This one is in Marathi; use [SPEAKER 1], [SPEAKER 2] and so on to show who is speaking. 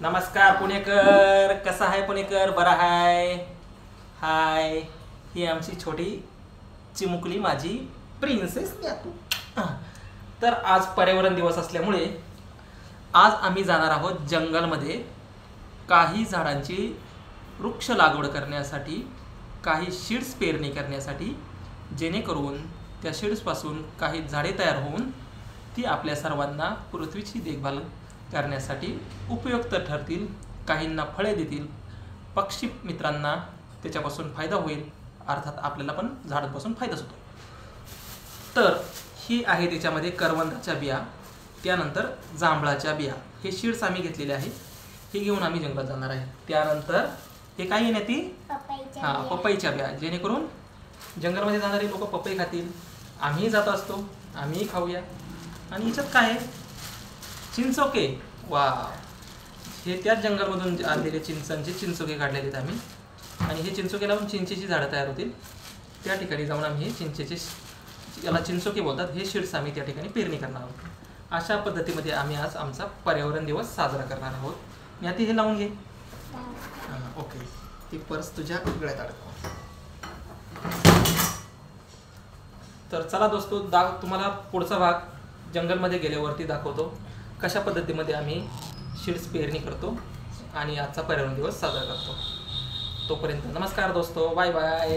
[SPEAKER 1] नमस्कार पुणेकर, कसा आहे पुणेकर? बरा आहे? हाय, ही आमची छोटी चिमुकली माझी प्रिन्सेस न्यातू. तर आज पर्यावरण दिवस असल्यामुळे आज आम्ही जाणार आहोत जंगलमध्ये काही झाडांची वृक्ष लागवड करण्यासाठी, काही सीड्स पेरणी करण्यासाठी, जेणेकरून त्या सीड्सपासून काही झाडे तयार होऊन ती आपल्या सर्वांना पृथ्वीची देखभाल करण्यासाठी उपयुक्त ठरतील, काहींना फळे देतील, पक्षी मित्रांना त्याच्यापासून फायदा होईल, अर्थात आपल्याला पण झाडांपासून फायदाच होतो. तर ही आहे त्याच्यामध्ये करवंदाच्या बिया, त्यानंतर जांभळाच्या बिया, हे सीड्स आम्ही घेतलेले आहे. हे घेऊन आम्ही जंगलात जाणार आहे. त्यानंतर हे काय येणार ती पपईच्या बिया, जेणेकरून जंगलमध्ये जाणारे लोक पपई खातील, आम्हीही जात असतो, आम्हीही खाऊया. आणि याच्यात काय आहे? चिंचोके. वा, हे त्याच जंगलमधून आणलेले चिंचांचे चिंचोके काढलेले आहेत आम्ही. आणि हे चिंचोके लावून चिंचेची झाडं तयार होतील. त्या ठिकाणी जाऊन आम्ही हे चिंचेचे, याला चिंचोके बोलतात, हे सीड्स आम्ही त्या ठिकाणी पेरणी करणार आहोत. अशा पद्धतीमध्ये आम्ही आज आमचा पर्यावरण दिवस साजरा करणार आहोत. मी आता हे लावून घे. ओके, ती पर्स तुझ्या गळ्यात अडकव. तर चला दोस्तो, तुम्हाला पुढचा भाग जंगलमध्ये गेल्यावरती दाखवतो, कशा पद्धतीमध्ये आम्ही सीड्स पेरणी करतो आणि आजचा पर्यावरण दिवस साजरा करतो. तोपर्यंत नमस्कार दोस्तो, बाय बाय.